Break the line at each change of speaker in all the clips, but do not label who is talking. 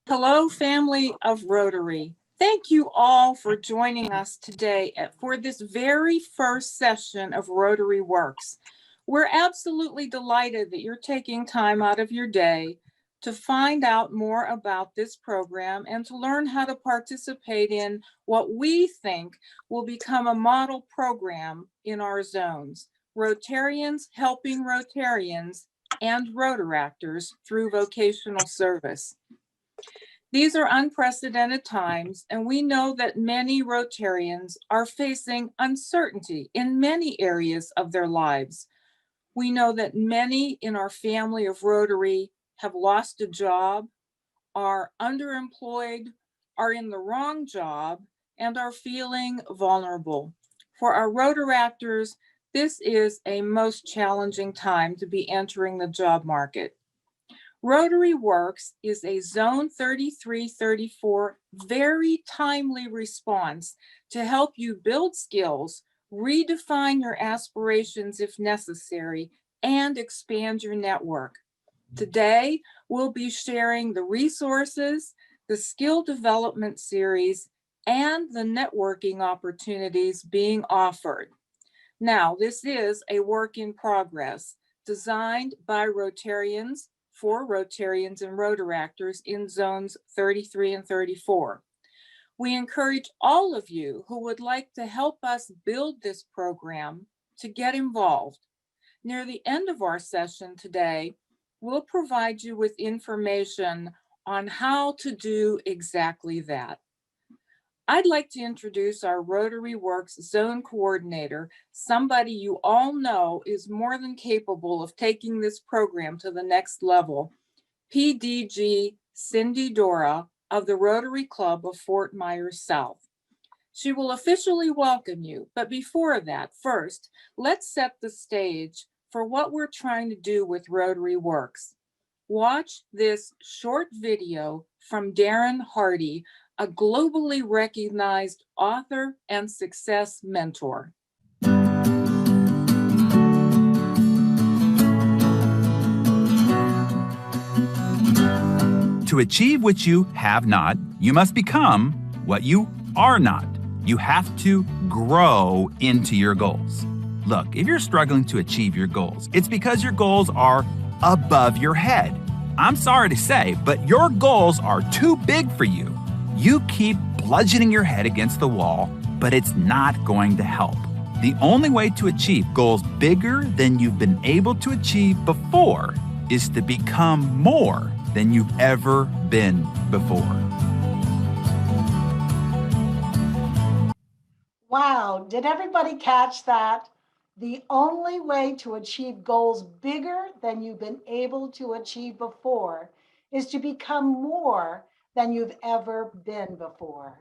Hello, family of Rotary. Thank you all for joining us today for this very first session of Rotary Works. We're absolutely delighted that you're taking time out of your day to find out more about this program and to learn how to participate in what we think will become a model program in our zones. Rotarians helping Rotarians and Rotaractors through vocational service. These are unprecedented times, and we know that many Rotarians are facing uncertainty in many areas of their lives. We know that many in our family of Rotary have lost a job, are underemployed, are in the wrong job, and are feeling vulnerable. For our Rotaractors, this is a most challenging time to be entering the job market. Rotary Works is a Zone 3334 very timely response to help you build skills, redefine your aspirations if necessary, and expand your network. Today, we'll be sharing the resources, the skill development series, and the networking opportunities being offered. Now, this is a work in progress designed by Rotarians for Rotarians and Rotaractors in zones 33 and 34. We encourage all of you who would like to help us build this program to get involved. Near the end of our session today, we'll provide you with information on how to do exactly that. I'd like to introduce our Rotary Works Zone Coordinator, somebody you all know is more than capable of taking this program to the next level, PDG Cindy Dora of the Rotary Club of Fort Myers South. She will officially welcome you, but before that, first, let's set the stage for what we're trying to do with Rotary Works. Watch this short video from Darren Hardy, a globally recognized author and success mentor.
To achieve what you have not, you must become what you are not. You have to grow into your goals. Look, if you're struggling to achieve your goals, it's because your goals are above your head. I'm sorry to say, but your goals are too big for you. You keep bludgeoning your head against the wall, but it's not going to help. The only way to achieve goals bigger than you've been able to achieve before is to become more than you've ever been before.
Wow, did everybody catch that? The only way to achieve goals bigger than you've been able to achieve before is to become more than you've ever been before.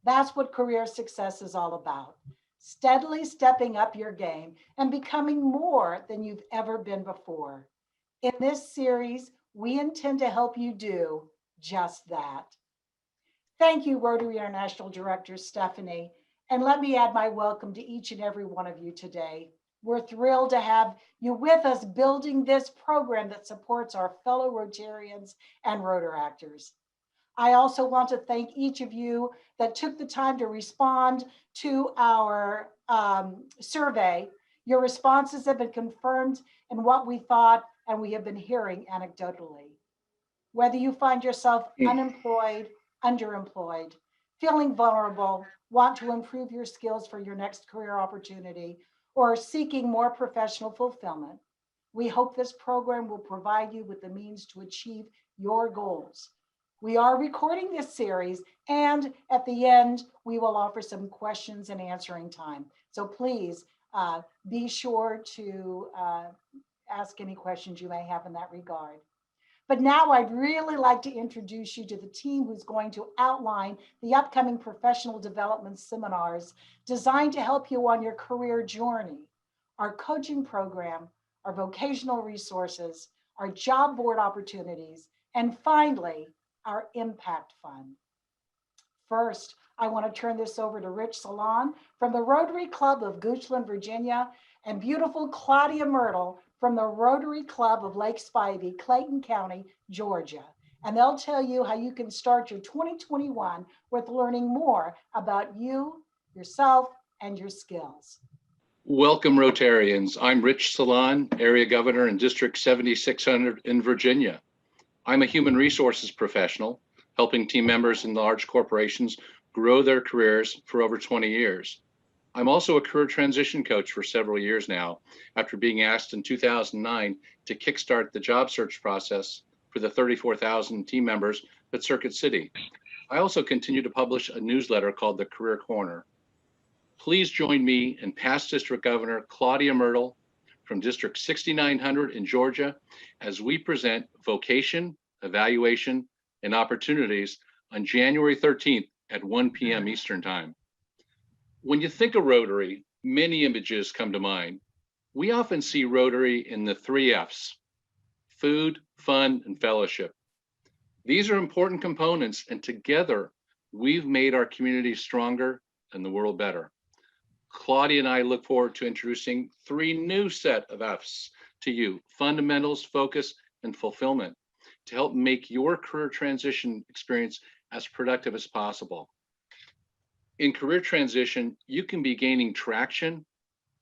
That's what career success is all about. Steadily stepping up your game and becoming more than you've ever been before. In this series, we intend to help you do just that. Thank you, Rotary International Director Stephanie. And let me add my welcome to each and every one of you today. We're thrilled to have you with us building this program that supports our fellow Rotarians and Rotaractors. I also want to thank each of you that took the time to respond to our survey. Your responses have been confirmed in what we thought and we have been hearing anecdotally. Whether you find yourself unemployed, underemployed, feeling vulnerable, want to improve your skills for your next career opportunity, or seeking more professional fulfillment, we hope this program will provide you with the means to achieve your goals. We are recording this series, and at the end, we will offer some questions and answering time. So please be sure to ask any questions you may have in that regard. But now I'd really like to introduce you to the team who's going to outline the upcoming professional development seminars designed to help you on your career journey, our coaching program, our vocational resources, our job board opportunities, and finally, our impact fund. First, I want to turn this over to Rich Salon from the Rotary Club of Goochland, Virginia, and beautiful Claudia Myrtle from the Rotary Club of Lake Spivey, Clayton County, Georgia. and they'll tell you how you can start your 2021 with learning more about you, yourself, and your skills.
Welcome, Rotarians. I'm Rich Salon, Area Governor in District 7600 in Virginia. I'm a human resources professional, helping team members in large corporations grow their careers for over 20 years. I'm also a career transition coach for several years now, after being asked in 2009 to kickstart the job search process for the 34,000 team members at Circuit City. I also continue to publish a newsletter called The Career Corner. Please join me and past District Governor Claudia Myrtle from District 6900 in Georgia as we present Vocation, Evaluation, and Opportunities on January 13th at 1 p.m. Eastern Time. When you think of Rotary, many images come to mind. We often see Rotary in the 3 F's: food, fun, and fellowship. These are important components, and together we've made our community stronger and the world better. Claudia and I look forward to introducing 3 new set of F's to you: fundamentals, focus, and fulfillment, to help make your career transition experience as productive as possible. In career transition, you can be gaining traction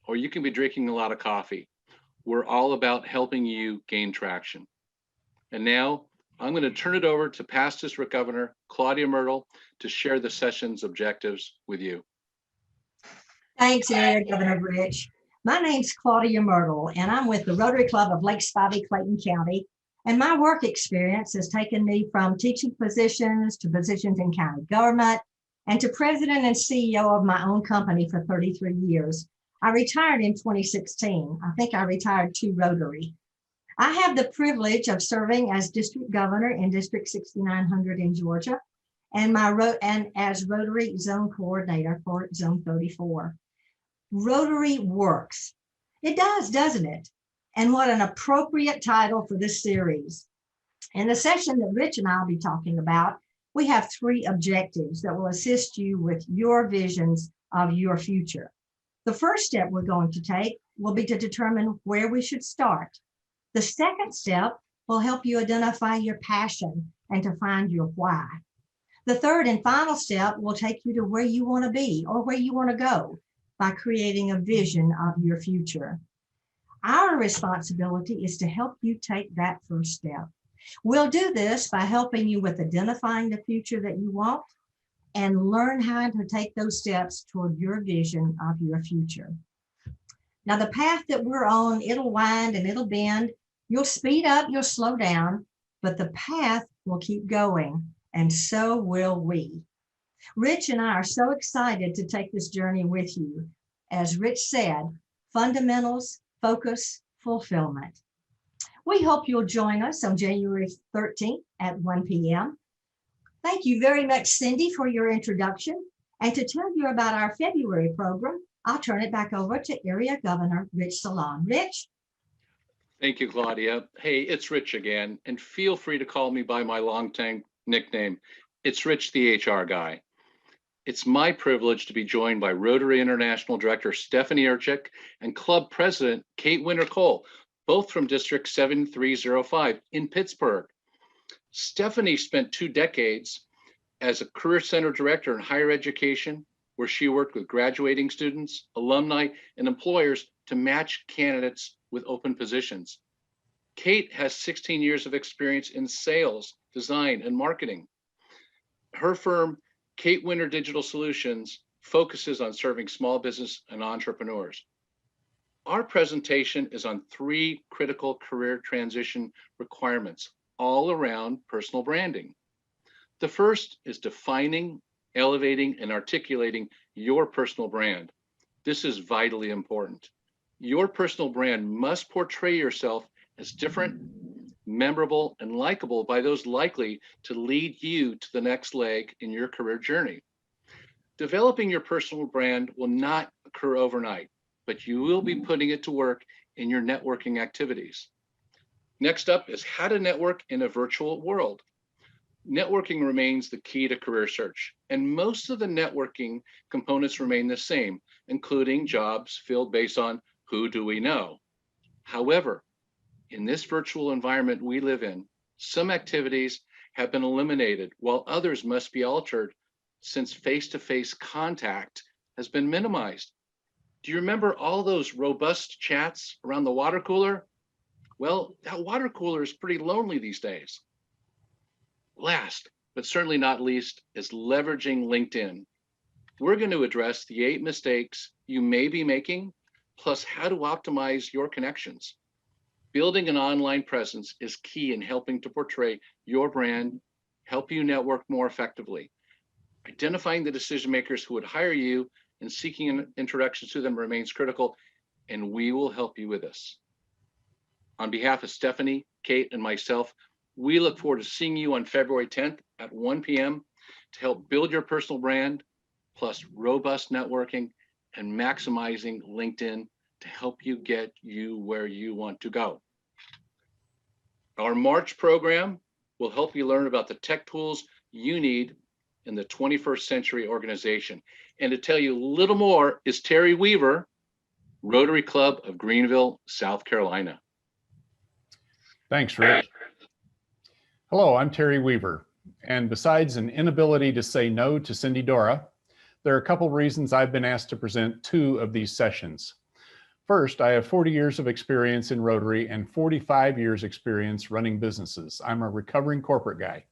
or you can be drinking a lot of coffee. We're all about helping you gain traction. And now I'm going to turn it over to past District Governor Claudia Myrtle to share the session's objectives with you.
Thanks, Area Governor Rich. My name's Claudia Myrtle, and I'm with the Rotary Club of Lake Spivey, Clayton County. And my work experience has taken me from teaching positions to positions in county government and to president and CEO of my own company for 33 years. I retired in 2016. I think I retired to Rotary. I have the privilege of serving as district governor in District 6900 in Georgia, and as Rotary Zone Coordinator for Zone 34. Rotary works. It does, doesn't it? And what an appropriate title for this series. In the session that Rich and I will be talking about, we have 3 objectives that will assist you with your visions of your future. The first step we're going to take will be to determine where we should start. The second step will help you identify your passion and to find your why. The third and final step will take you to where you want to be or where you want to go by creating a vision of your future. Our responsibility is to help you take that first step. We'll do this by helping you with identifying the future that you want and learn how to take those steps toward your vision of your future. Now, the path that we're on, it'll wind and it'll bend. You'll speed up, you'll slow down, but the path will keep going, and so will we. Rich and I are so excited to take this journey with you. As Rich said, fundamentals, focus, fulfillment. We hope you'll join us on January 13th at 1 p.m. Thank you very much, Cindy, for your introduction. And to tell you about our February program, I'll turn it back over to Area Governor Rich Salon. Rich?
Thank you, Claudia. Hey, it's Rich again, and feel free to call me by my long-time nickname. It's Rich, the HR guy. It's my privilege to be joined by Rotary International Director Stephanie Urchik and Club President Kate Winter-Cole, both from District 7305 in Pittsburgh. Stephanie spent 2 decades as a Career Center Director in higher education, where she worked with graduating students, alumni, and employers to match candidates with open positions. Kate has 16 years of experience in sales, design, and marketing. Her firm, Kate Winter Digital Solutions, focuses on serving small business and entrepreneurs. Our presentation is on 3 critical career transition requirements, all around personal branding. The first is defining, elevating, and articulating your personal brand. This is vitally important. Your personal brand must portray yourself as different, memorable, and likable by those likely to lead you to the next leg in your career journey. Developing your personal brand will not occur overnight, but you will be putting it to work in your networking activities. Next up is how to network in a virtual world. Networking remains the key to career search, and most of the networking components remain the same, including jobs filled based on who do we know. However, in this virtual environment we live in, some activities have been eliminated, while others must be altered since face-to-face contact has been minimized. Do you remember all those robust chats around the water cooler? Well, that water cooler is pretty lonely these days. Last, but certainly not least, is leveraging LinkedIn. We're going to address the 8 mistakes you may be making, plus how to optimize your connections. Building an online presence is key in helping to portray your brand, help you network more effectively. Identifying the decision makers who would hire you and seeking an introduction to them remains critical, and we will help you with this. On behalf of Stephanie, Kate, and myself, we look forward to seeing you on February 10th at 1 p.m. to help build your personal brand, plus robust networking and maximizing LinkedIn to help you get you where you want to go. Our March program will help you learn about the tech tools you need in the 21st century organization. And to tell you a little more is Terry Weaver, Rotary Club of Greenville, South Carolina.
Thanks, Rich. Hello, I'm Terry Weaver. And besides an inability to say no to Cindy Dora, there are a couple reasons I've been asked to present 2 of these sessions. First, I have 40 years of experience in Rotary and 45 years experience running businesses. I'm a recovering corporate guy.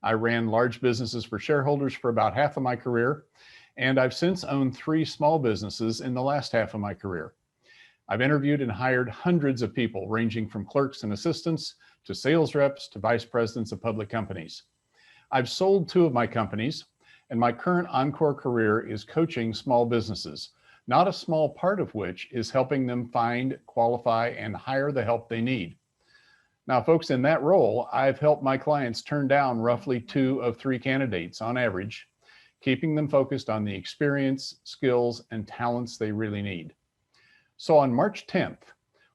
I ran large businesses for shareholders for about half of my career, and I've since owned 3 small businesses in the last half of my career. I've interviewed and hired hundreds of people, ranging from clerks and assistants to sales reps to vice presidents of public companies. I've sold 2 of my companies, and my current encore career is coaching small businesses, not a small part of which is helping them find, qualify, and hire the help they need. Now, folks, in that role, I've helped my clients turn down roughly 2 of 3 candidates on average, keeping them focused on the experience, skills, and talents they really need. So on March 10th,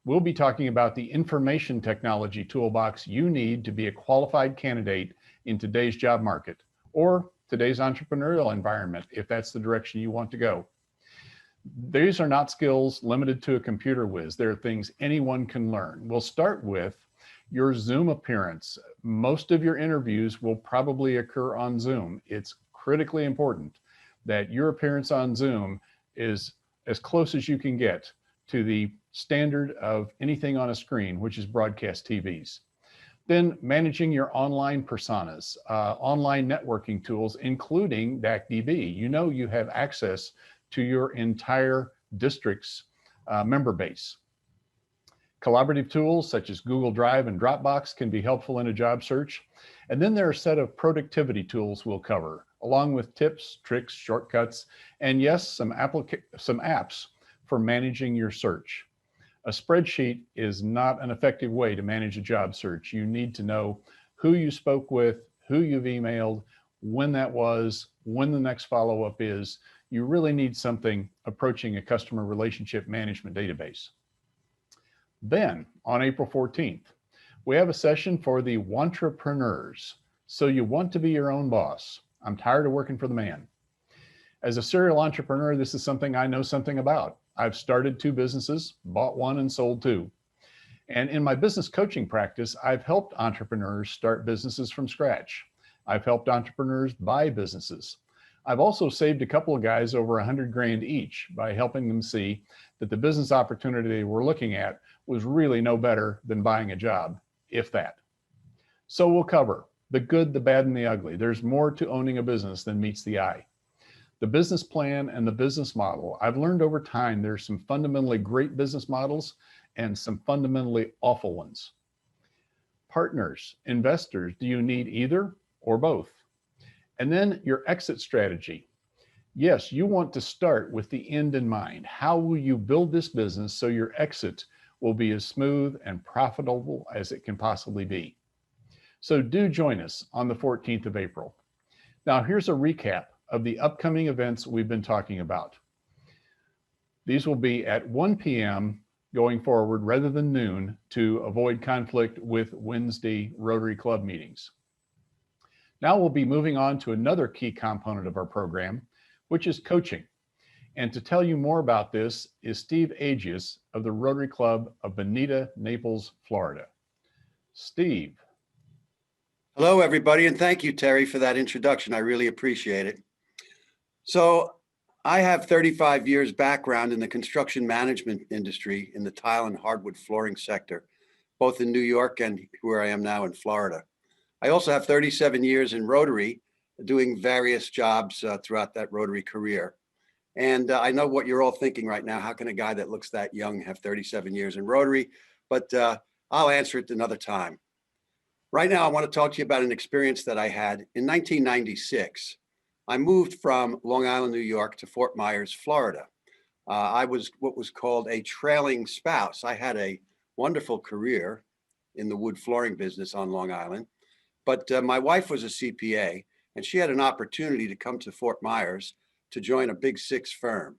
we'll be talking about the information technology toolbox you need to be a qualified candidate in today's job market or today's entrepreneurial environment, if that's the direction you want to go. These are not skills limited to a computer whiz. They're things anyone can learn. We'll start with your Zoom appearance. Most of your interviews will probably occur on Zoom. It's critically important that your appearance on Zoom is as close as you can get to the standard of anything on a screen, which is broadcast TVs. Then managing your online personas, online networking tools, including DACDB. You know you have access to your entire district's member base. Collaborative tools such as Google Drive and Dropbox can be helpful in a job search. And then there are a set of productivity tools we'll cover, along with tips, tricks, shortcuts, and yes, some apps for managing your search. A spreadsheet is not an effective way to manage a job search. You need to know who you spoke with, who you've emailed, when that was, when the next follow-up is. You really need something approaching a customer relationship management database. Then on April 14th, we have a session for the wantrepreneurs. So you want to be your own boss. I'm tired of working for the man. As a serial entrepreneur, this is something I know something about. I've started 2 businesses, bought 1 and sold 2. And in my business coaching practice, I've helped entrepreneurs start businesses from scratch. I've helped entrepreneurs buy businesses. I've also saved a couple of guys over 100 grand each by helping them see that the business opportunity they were looking at was really no better than buying a job, if that. So we'll cover the good, the bad, and the ugly. There's more to owning a business than meets the eye. The business plan and the business model. I've learned over time there's some fundamentally great business models and some fundamentally awful ones. Partners, investors, do you need either or both? And then your exit strategy. Yes, you want to start with the end in mind. How will you build this business so your exit will be as smooth and profitable as it can possibly be? So do join us on the 14th of April. Now here's a recap of the upcoming events we've been talking about. These will be at 1 p.m. going forward rather than noon to avoid conflict with Wednesday Rotary Club meetings. Now we'll be moving on to another key component of our program, which is coaching. And to tell you more about this is Steve Agius of the Rotary Club of Bonita, Naples, Florida. Steve.
Hello, everybody, and thank you, Terry, for that introduction. I really appreciate it. So I have 35 years background in the construction management industry in the tile and hardwood flooring sector, both in New York and where I am now in Florida. I also have 37 years in Rotary, doing various jobs throughout that Rotary career. And I know what you're all thinking right now. How can a guy that looks that young have 37 years in Rotary? But I'll answer it another time. Right now, I want to talk to you about an experience that I had in 1996. I moved from Long Island, New York to Fort Myers, Florida. I was what was called a trailing spouse. I had a wonderful career in the wood flooring business on Long Island, but my wife was a CPA and she had an opportunity to come to Fort Myers to join a big six firm.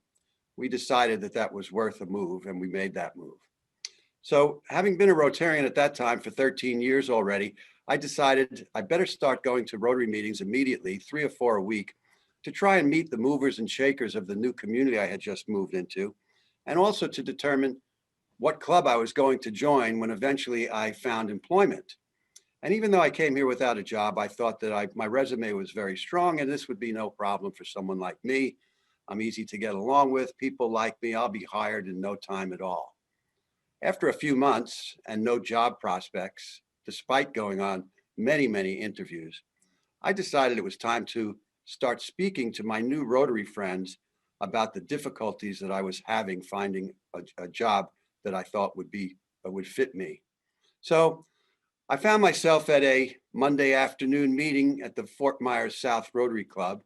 We decided that that was worth a move and we made that move. So having been a Rotarian at that time for 13 years already, I decided I better start going to Rotary meetings immediately, 3 or 4 a week, to try and meet the movers and shakers of the new community I had just moved into, and also to determine what club I was going to join when eventually I found employment. And even though I came here without a job, I thought that my resume was very strong and this would be no problem for someone like me. I'm easy to get along with. People like me. I'll be hired in no time at all. After a few months and no job prospects, despite going on many, many interviews, I decided it was time to start speaking to my new Rotary friends about the difficulties that I was having finding a job that I thought would fit me. So I found myself at a Monday afternoon meeting at the Fort Myers South Rotary Club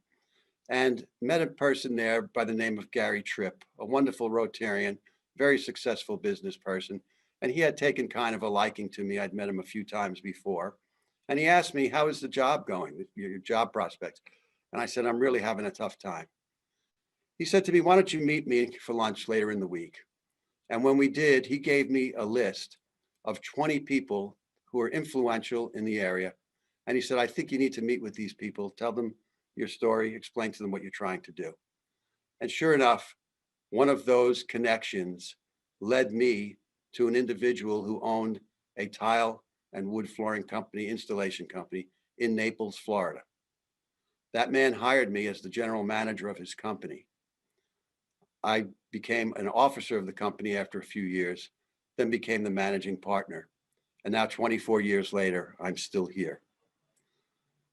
and met a person there by the name of Gary Tripp, a wonderful Rotarian, very successful business person. And he had taken kind of a liking to me. I'd met him a few times before. And he asked me, how is the job going, your job prospects? And I said, I'm really having a tough time. He said to me, why don't you meet me for lunch later in the week? And when we did, he gave me a list of 20 people who are influential in the area. And he said, I think you need to meet with these people, tell them your story, explain to them what you're trying to do. And sure enough, one of those connections led me to an individual who owned a tile and wood flooring company, installation company in Naples, Florida. That man hired me as the general manager of his company. I became an officer of the company after a few years, then became the managing partner. And now 24 years later, I'm still here.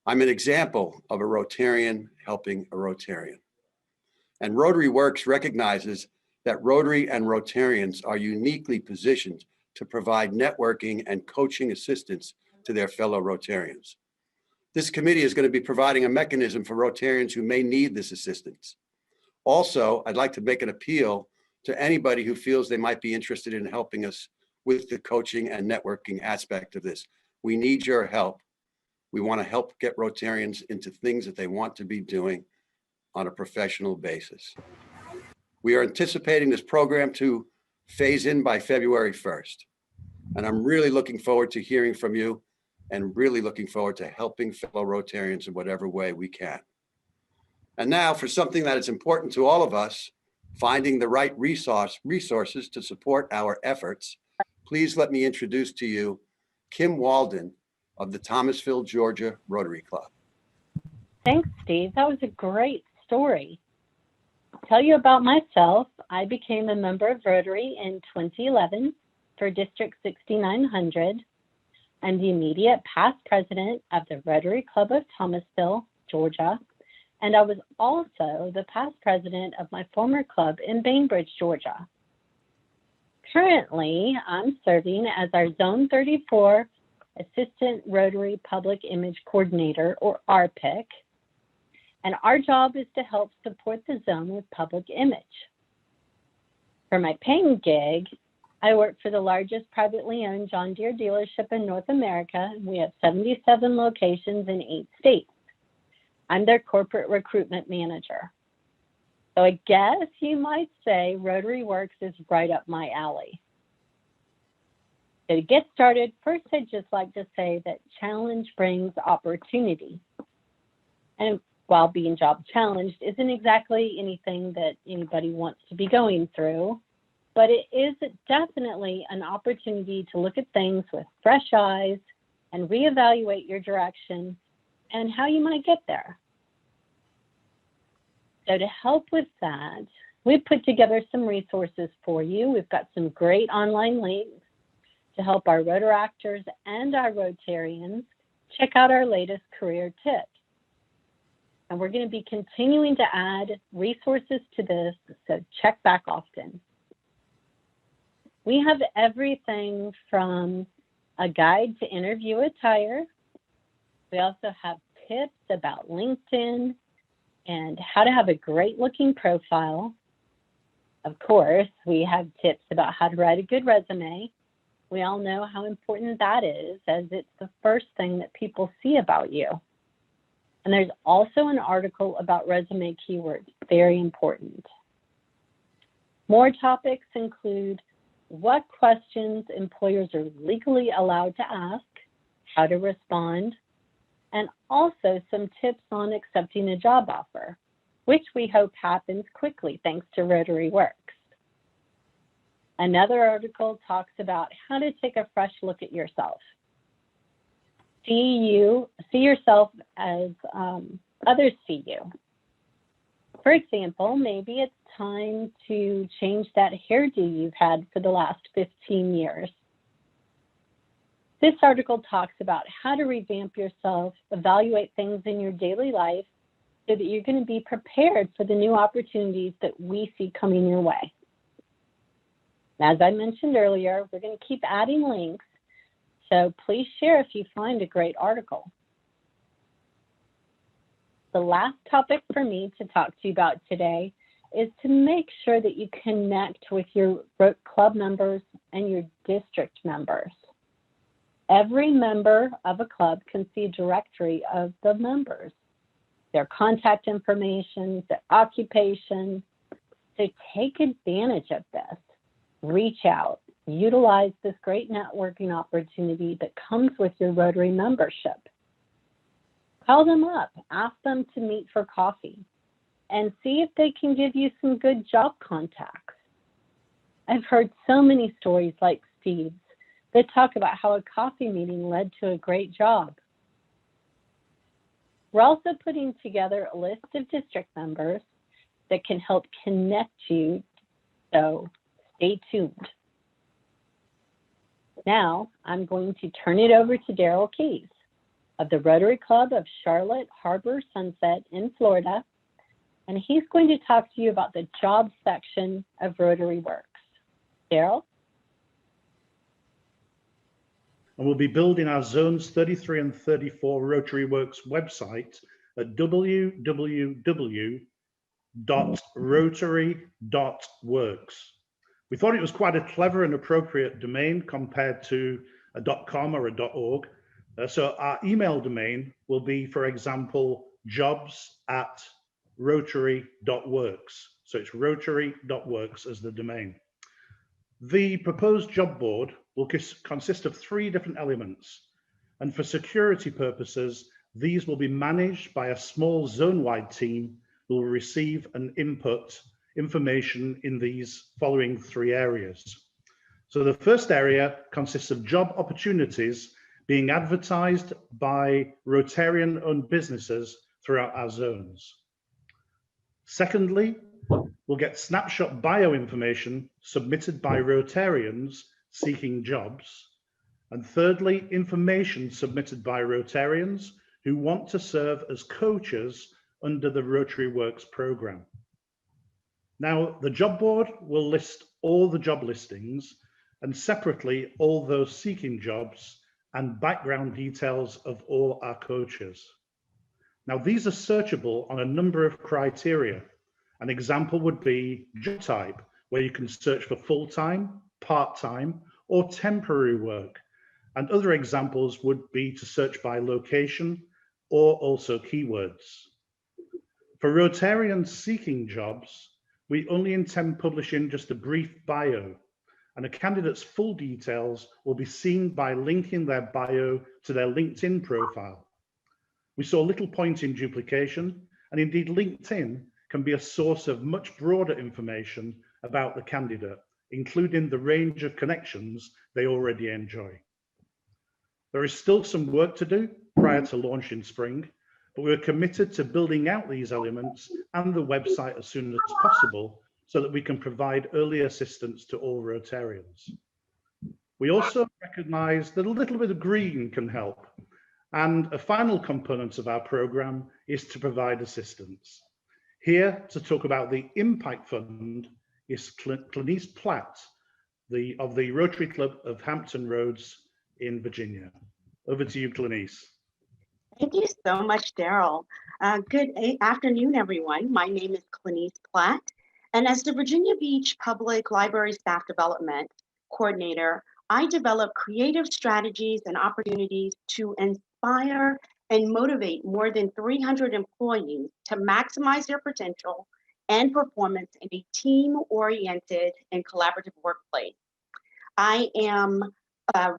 I'm an example of a Rotarian helping a Rotarian. And Rotary Works recognizes that Rotary and Rotarians are uniquely positioned to provide networking and coaching assistance to their fellow Rotarians. This committee is going to be providing a mechanism for Rotarians who may need this assistance. Also, I'd like to make an appeal to anybody who feels they might be interested in helping us with the coaching and networking aspect of this. We need your help. We want to help get Rotarians into things that they want to be doing on a professional basis. We are anticipating this program to phase in by February 1st. And I'm really looking forward to hearing from you and really looking forward to helping fellow Rotarians in whatever way we can. And now for something that is important to all of us, finding the right resources to support our efforts, please let me introduce to you Kim Walden of the Thomasville, Georgia Rotary Club.
Thanks, Steve. That was a great story. I'll tell you about myself. I became a member of Rotary in 2011 for District 6900. I'm the immediate past president of the Rotary Club of Thomasville, Georgia, and I was also the past president of my former club in Bainbridge, Georgia. Currently, I'm serving as our Zone 34 Assistant Rotary Public Image Coordinator, or RPIC, and our job is to help support the zone with public image. For my paying gig, I work for the largest privately owned John Deere dealership in North America. We have 77 locations in 8 states. I'm their corporate recruitment manager. So I guess you might say Rotary Works is right up my alley. So to get started, first I'd just like to say that challenge brings opportunity. And while being job challenged isn't exactly anything that anybody wants to be going through, but it is definitely an opportunity to look at things with fresh eyes and reevaluate your direction and how you might get there. So to help with that, we've put together some resources for you. We've got some great online links to help our Rotaractors and our Rotarians check out our latest career tips. And we're going to be continuing to add resources to this, so check back often. We have everything from a guide to interview attire. We also have tips about LinkedIn and how to have a great looking profile. Of course, we have tips about how to write a good resume. We all know how important that is, as it's the first thing that people see about you. And there's also an article about resume keywords, very important. More topics include what questions employers are legally allowed to ask, how to respond, and also some tips on accepting a job offer, which we hope happens quickly thanks to Rotary Works. Another article talks about how to take a fresh look at yourself. See yourself as others see you. For example, maybe it's time to change that hairdo you've had for the last 15 years. This article talks about how to revamp yourself, evaluate things in your daily life so that you're going to be prepared for the new opportunities that we see coming your way. As I mentioned earlier, we're going to keep adding links, so please share if you find a great article. The last topic for me to talk to you about today is to make sure that you connect with your club members and your district members. Every member of a club can see a directory of the members, their contact information, their occupation. So take advantage of this. Reach out, utilize this great networking opportunity that comes with your Rotary membership. Call them up, ask them to meet for coffee, and see if they can give you some good job contacts. I've heard so many stories like Steve's that talk about how a coffee meeting led to a great job. We're also putting together a list of district members that can help connect you, so stay tuned. Now, I'm going to turn it over to Daryl Keys of the Rotary Club of Charlotte Harbor Sunset in Florida, and he's going to talk to you about the job section of Rotary Works. Daryl?
And we'll be building our zones 33 and 34 Rotary Works website at www.rotary.works. We thought it was quite a clever and appropriate domain compared to a .com or a .org. So our email domain will be, for example, jobs@rotary.works. So it's rotary.works as the domain. The proposed job board will consist of 3 different elements. And for security purposes, these will be managed by a small zone-wide team who will receive and input information in these following 3 areas. So the first area consists of job opportunities being advertised by Rotarian-owned businesses throughout our zones. Secondly, we'll get snapshot bio information submitted by Rotarians seeking jobs. And thirdly, information submitted by Rotarians who want to serve as coaches under the Rotary Works program. Now, the job board will list all the job listings and separately all those seeking jobs and background details of all our coaches. Now, these are searchable on a number of criteria. An example would be job type, where you can search for full-time, part-time, or temporary work. And other examples would be to search by location or also keywords. For Rotarians seeking jobs, we only intend publishing just a brief bio, and a candidate's full details will be seen by linking their bio to their LinkedIn profile. We saw little point in duplication, and indeed LinkedIn can be a source of much broader information about the candidate, including the range of connections they already enjoy. There is still some work to do prior to launch in spring, but we're committed to building out these elements and the website as soon as possible so that we can provide early assistance to all Rotarians. We also recognize that a little bit of green can help. And a final component of our program is to provide assistance. Here to talk about the Impact Fund is Clanice Platt, of the Rotary Club of Hampton Roads in Virginia. Over to you, Clanice.
Thank you so much, Daryl. Good afternoon, everyone. My name is Clanice Platt, and as the Virginia Beach Public Library Staff Development Coordinator, I develop creative strategies and opportunities to inspire and motivate more than 300 employees to maximize their potential and performance in a team-oriented and collaborative workplace. I am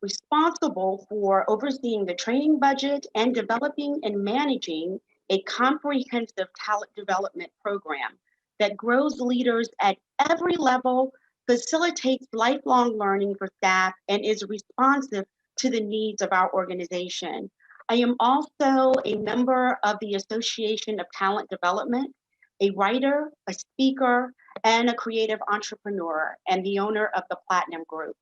responsible for overseeing the training budget and developing and managing a comprehensive talent development program that grows leaders at every level, facilitates lifelong learning for staff, and is responsive to the needs of our organization. I am also a member of the Association of Talent Development, a writer, a speaker, and a creative entrepreneur, and the owner of the Platinum Group.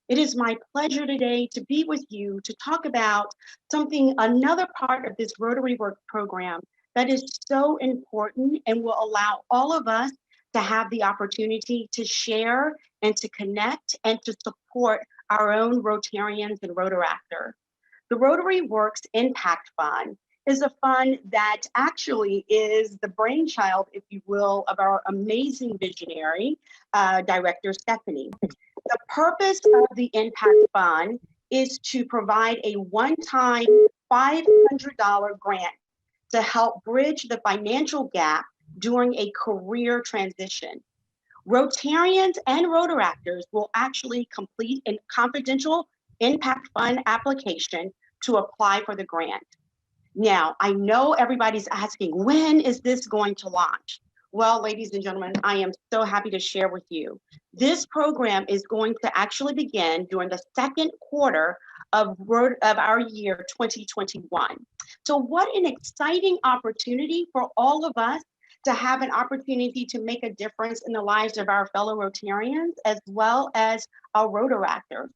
It is my pleasure today to be with you to talk about another part of this Rotary Work program that is so important and will allow all of us to have the opportunity to share and to connect and to support our own Rotarians and Rotaractors. The Rotary Works Impact Fund is a fund that actually is the brainchild, if you will, of our amazing visionary, Director Stephanie. The purpose of the Impact Fund is to provide a one-time $500 grant to help bridge the financial gap during a career transition. Rotarians and Rotaractors will actually complete a confidential Impact Fund application to apply for the grant. Now, I know everybody's asking, when is this going to launch? Well, ladies and gentlemen, I am so happy to share with you. This program is going to actually begin during the second quarter of our year 2021. So what an exciting opportunity for all of us to have an opportunity to make a difference in the lives of our fellow Rotarians as well as our Rotaractors.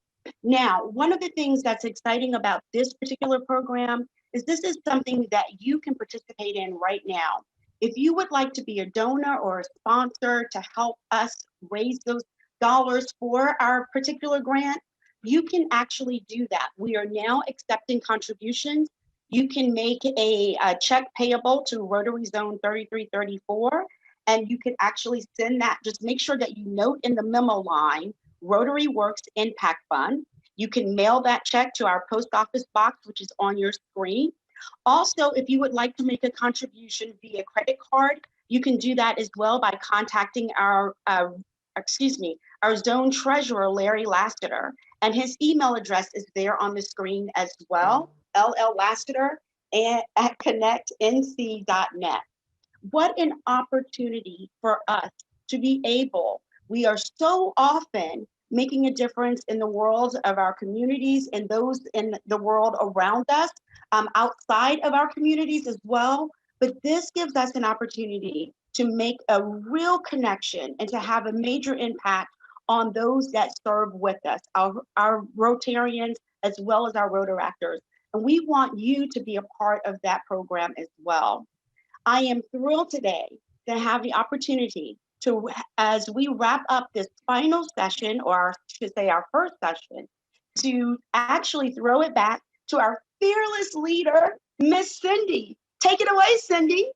Now, one of the things that's exciting about this particular program is this is something that you can participate in right now. If you would like to be a donor or a sponsor to help us raise those dollars for our particular grant, you can actually do that. We are now accepting contributions. You can make a check payable to Rotary Zone 3334, and you can actually send that. Just make sure that you note in the memo line, Rotary Works Impact Fund. You can mail that check to our post office box, which is on your screen. Also, if you would like to make a contribution via credit card, you can do that as well by contacting our zone treasurer, Larry Lassiter, and his email address is there on the screen as well, LLLassiter@connectnc.net. What an opportunity for us to be able, we are so often making a difference in the world of our communities and those in the world around us, outside of our communities as well. But this gives us an opportunity to make a real connection and to have a major impact on those that serve with us, our Rotarians, as well as our Rotaractors. And we want you to be a part of that program as well. I am thrilled today to have the opportunity to, as we wrap up this final session, or I should say our first session, to actually throw it back to our fearless leader, Miss Cindy. Take it away, Cindy.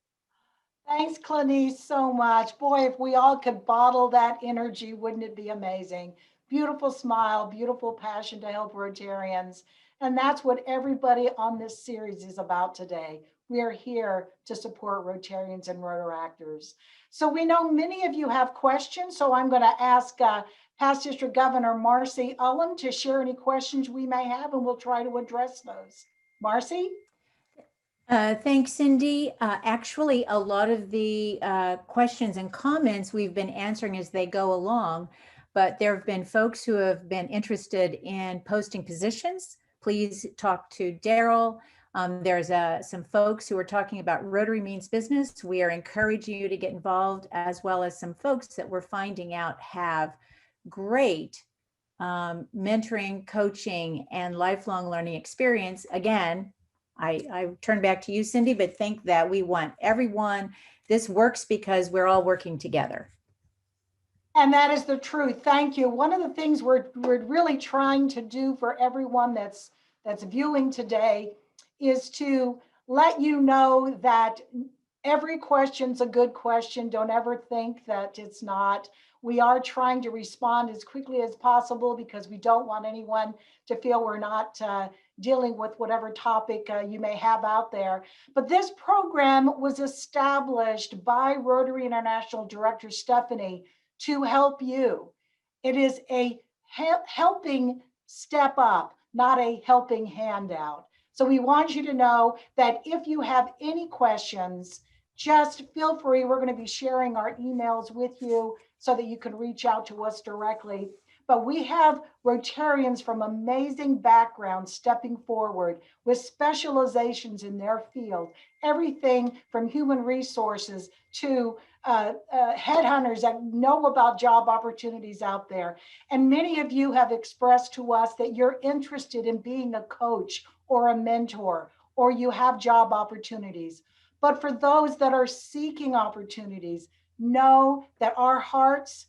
Thanks, Clanice, so much. Boy, if we all could bottle that energy, wouldn't it be amazing? Beautiful smile, beautiful passion to help Rotarians. And that's what everybody on this series is about today. We are here to support Rotarians and Rotaractors. So we know many of you have questions, so I'm going to ask Past District Governor Marcy Ullum to share any questions we may have, and we'll try to address those. Marcy?
Thanks, Cindy. Actually, a lot of the questions and comments we've been answering as they go along, but there have been folks who have been interested in posting positions please talk to Daryl. There's some folks who are talking about Rotary Means Business. We are encouraging you to get involved, as well as some folks that we're finding out have great mentoring, coaching, and lifelong learning experience. Again, I turn back to you, Cindy, but think that we want everyone. This works because we're all working together.
And that is the truth. Thank you. One of the things we're really trying to do for everyone that's viewing today is to let you know that every question's a good question. Don't ever think that it's not. We are trying to respond as quickly as possible because we don't want anyone to feel we're not dealing with whatever topic you may have out there. But this program was established by Rotary International Director Stephanie to help you. It is a helping step up, not a helping handout. So we want you to know that if you have any questions, just feel free. We're going to be sharing our emails with you so that you can reach out to us directly. But we have Rotarians from amazing backgrounds stepping forward with specializations in their field, everything from human resources to headhunters that know about job opportunities out there. And many of you have expressed to us that you're interested in being a coach or a mentor, or you have job opportunities. But for those that are seeking opportunities, know that our hearts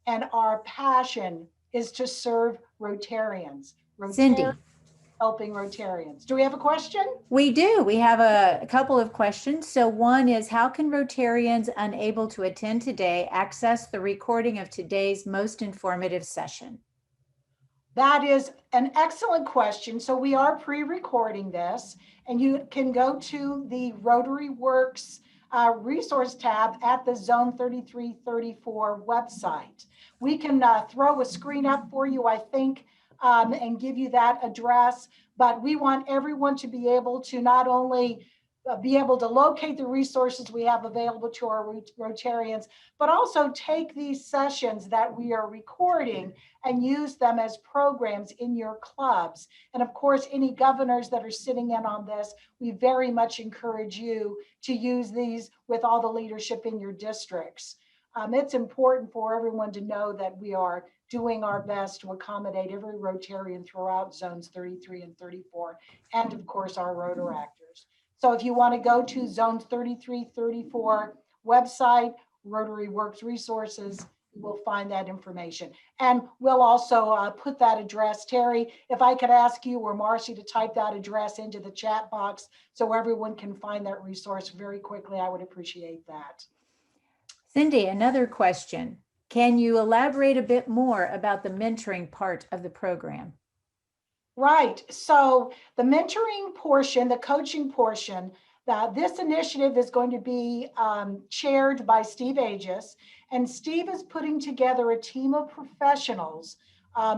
and our passion is to serve Rotarians.
Cindy.
Helping Rotarians. Do we have a question?
We do. We have a couple of questions. So one is, how can Rotarians unable to attend today access the recording of today's most informative session?
That is an excellent question. So we are pre-recording this, and you can go to the Rotary Works resource tab at the Zone 3334 website. We can throw a screen up for you, I think, and give you that address, but we want everyone to be able to not only be able to locate the resources we have available to our Rotarians, but also take these sessions that we are recording and use them as programs in your clubs. And of course, any governors that are sitting in on this, we very much encourage you to use these with all the leadership in your districts. It's important for everyone to know that we are doing our best to accommodate every Rotarian throughout zones 33 and 34, and of course our Rotaractors. So if you want to go to Zone 3334 website, Rotary Works Resources, you will find that information. And we'll also put that address. Terry, if I could ask you or Marcy to type that address into the chat box so everyone can find that resource very quickly, I would appreciate that.
Cindy, another question. Can you elaborate a bit more about the mentoring part of the program?
Right. So the mentoring portion, the coaching portion, this initiative is going to be chaired by Steve Aegis, and Steve is putting together a team of professionals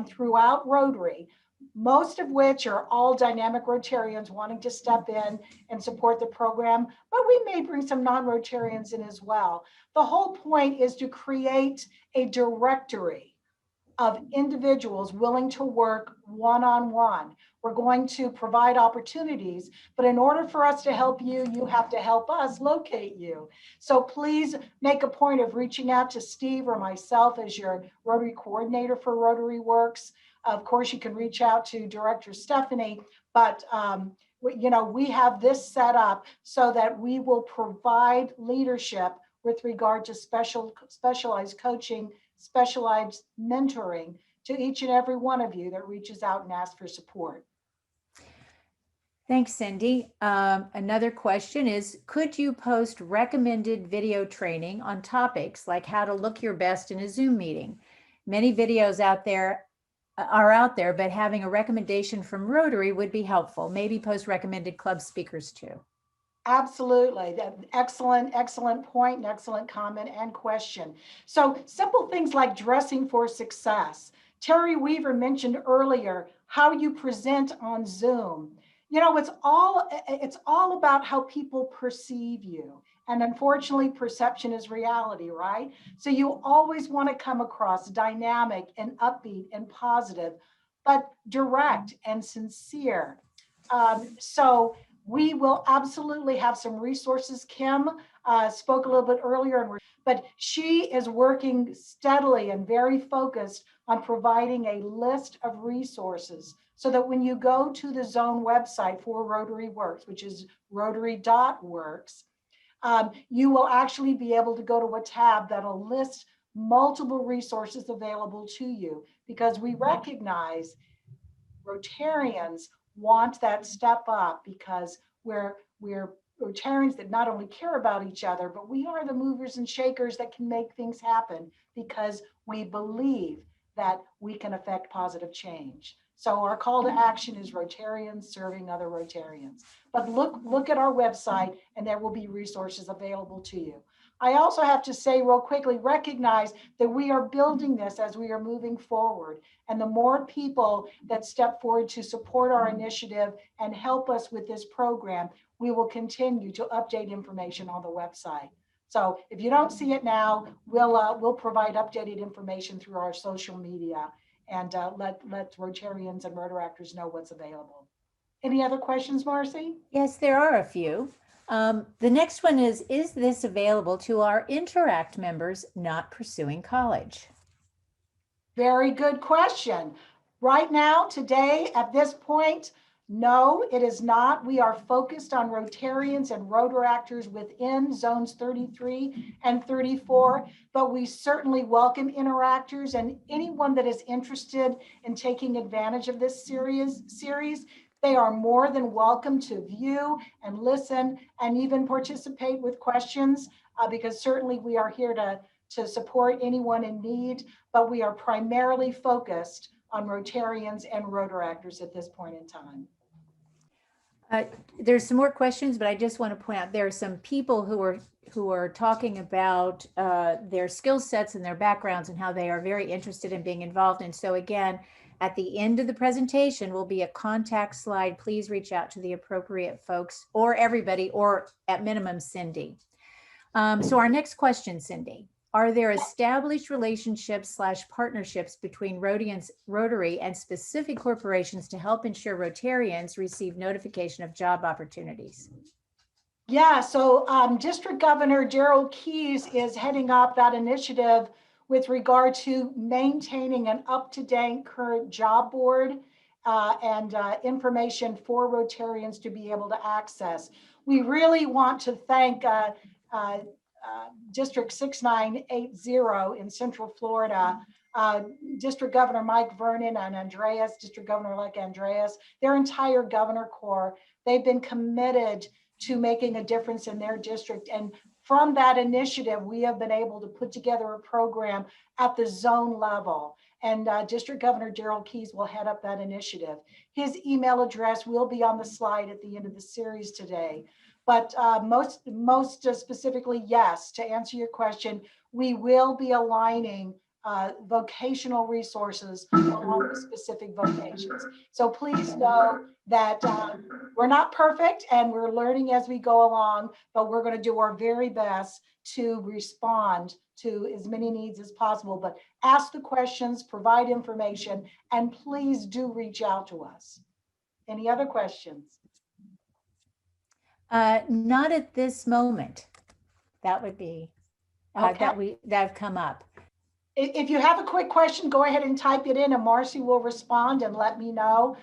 throughout Rotary, most of which are all dynamic Rotarians wanting to step in and support the program, but we may bring some non-Rotarians in as well. The whole point is to create a directory of individuals willing to work one-on-one. We're going to provide opportunities, but in order for us to help you, you have to help us locate you. So please make a point of reaching out to Steve or myself as your Rotary coordinator for Rotary Works. Of course, you can reach out to Director Stephanie, but we have this set up so that we will provide leadership with regard to specialized coaching, specialized mentoring to each and every one of you that reaches out and asks for support.
Thanks, Cindy. Another question is, could you post recommended video training on topics like how to look your best in a Zoom meeting? Many videos are out there, but having a recommendation from Rotary would be helpful. Maybe post recommended club speakers too.
Absolutely. Excellent point, and excellent comment and question. So simple things like dressing for success. Terry Weaver mentioned earlier how you present on Zoom. It's all about how people perceive you. And unfortunately, perception is reality, right? So you always want to come across dynamic and upbeat and positive. but direct and sincere. So we will absolutely have some resources. Kim spoke a little bit earlier, but she is working steadily and very focused on providing a list of resources so that when you go to the zone website for Rotary Works, which is rotary.works, you will actually be able to go to a tab that'll list multiple resources available to you, because we recognize Rotarians want that step up, because we're Rotarians that not only care about each other, but we are the movers and shakers that can make things happen, because we believe that we can affect positive change. So our call to action is Rotarians serving other Rotarians. But look at our website and there will be resources available to you. I also have to say real quickly, recognize that we are building this as we are moving forward. And the more people that step forward to support our initiative and help us with this program, we will continue to update information on the website. So if you don't see it now, we'll provide updated information through our social media and let Rotarians and Rotaractors know what's available. Any other questions, Marcy?
Yes, there are a few. The next one is this available to our Interact members not pursuing college?
Very good question. Right now, today, at this point, no, it is not. We are focused on Rotarians and Rotaractors within zones 33 and 34, but we certainly welcome interactors and anyone that is interested in taking advantage of this series. They are more than welcome to view and listen and even participate with questions, because certainly we are here to support anyone in need, but we are primarily focused on Rotarians and Rotaractors at this point in time.
There's some more questions, but I just want to point out there are some people who are talking about their skill sets and their backgrounds and how they are very interested in being involved. And so again, at the end of the presentation will be a contact slide. Please reach out to the appropriate folks or everybody, or at minimum, Cindy. So our next question, Cindy. Are there established relationships / partnerships between Rotary and specific corporations to help ensure Rotarians receive notification of job opportunities?
Yeah, so District Governor Gerald Keys is heading up that initiative with regard to maintaining an up-to-date current job board and information for Rotarians to be able to access. We really want to thank District 6980 in Central Florida, District Governor Mike Vernon and Andreas, District Governor-elect Andreas, their entire governor corps. They've been committed to making a difference in their district. And from that initiative, we have been able to put together a program at the zone level. And District Governor Gerald Keys will head up that initiative. His email address will be on the slide at the end of the series today. But most specifically, yes, to answer your question, we will be aligning vocational resources along with specific vocations. So please know that we're not perfect and we're learning as we go along, but we're going to do our very best to respond to as many needs as possible. But ask the questions, provide information, and please do reach out to us. Any other questions?
Not at this moment. That would be
Okay.
that have come up.
If you have a quick question, go ahead and type it in and Marcy will respond and let me know.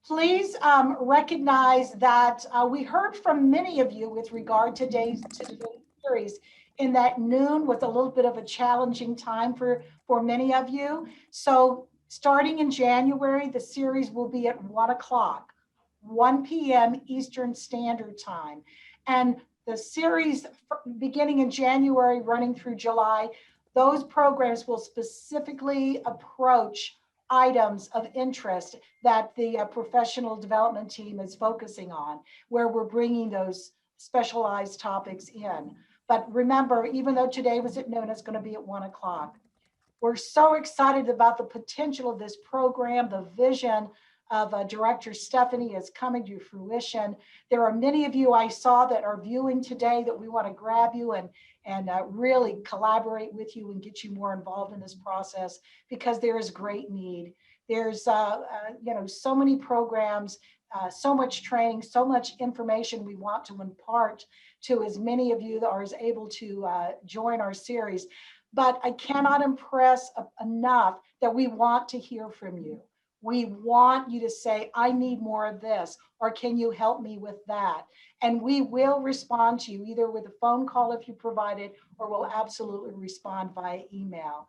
Please recognize that we heard from many of you with regard to today's series, in that noon was a little bit of a challenging time for many of you. So starting in January, the series will be at 1 o'clock, 1 p.m. Eastern Standard Time. And the series beginning in January, running through July, those programs will specifically approach items of interest that the professional development team is focusing on, where we're bringing those specialized topics in. But remember, even though today was at noon, it's going to be at 1 o'clock. We're so excited about the potential of this program. The vision of Director Stephanie is coming to fruition. There are many of you I saw that are viewing today that we want to grab you and really collaborate with you and get you more involved in this process, because there is great need. There's, so many programs, so much training, so much information we want to impart to as many of you that are able to join our series. But I cannot impress enough that we want to hear from you. We want you to say, I need more of this, or can you help me with that? And we will respond to you either with a phone call if you provide it, or we'll absolutely respond via email.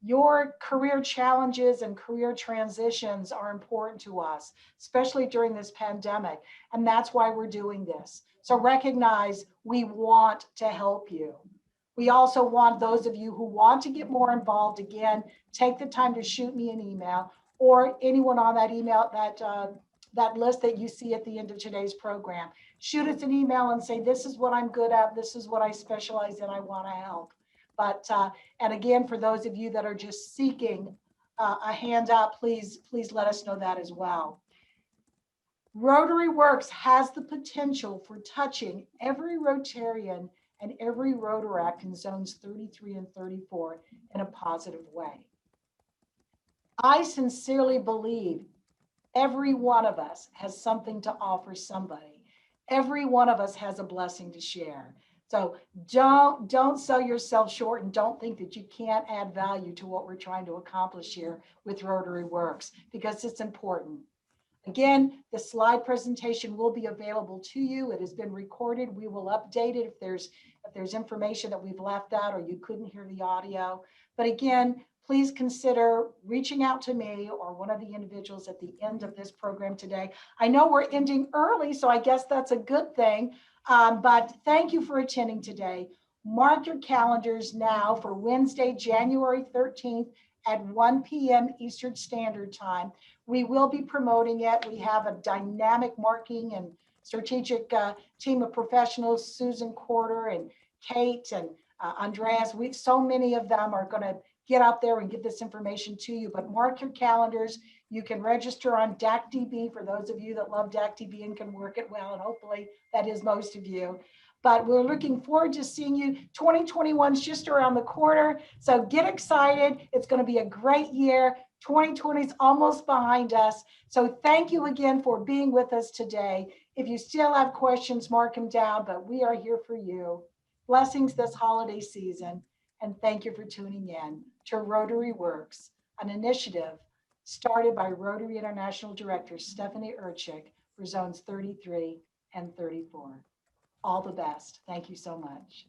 Your career challenges and career transitions are important to us, especially during this pandemic. And that's why we're doing this. So recognize we want to help you. We also want those of you who want to get more involved, again, take the time to shoot me an email, or anyone on that email, that list that you see at the end of today's program. Shoot us an email and say, this is what I'm good at, this is what I specialize in, I want to help. But, and again, for those of you that are just seeking a handout, please let us know that as well. Rotary Works has the potential for touching every Rotarian and every Rotaract in zones 33 and 34 in a positive way. I sincerely believe every one of us has something to offer somebody. Every one of us has a blessing to share. So don't sell yourself short, and don't think that you can't add value to what we're trying to accomplish here with Rotary Works, because it's important. Again, the slide presentation will be available to you. It has been recorded. We will update it if there's information that we've left out or you couldn't hear the audio. But again, please consider reaching out to me or one of the individuals at the end of this program today. I know we're ending early, so I guess that's a good thing. But thank you for attending today. Mark your calendars now for Wednesday, January 13th at 1 p.m. Eastern Standard Time. We will be promoting it. We have a dynamic marketing and strategic team of professionals, Susan Corder and Kate and Andreas. So many of them are going to get out there and get this information to you, but mark your calendars. You can register on DACDB for those of you that love DACDB and can work it well, and hopefully that is most of you. But we're looking forward to seeing you. 2021 is just around the corner, so get excited. It's going to be a great year. 2020 is almost behind us. So thank you again for being with us today. If you still have questions, mark them down, but we are here for you. Blessings this holiday season. And thank you for tuning in to Rotary Works, an initiative started by Rotary International Director Stephanie Urchik for zones 33 and 34. All the best. Thank you so much.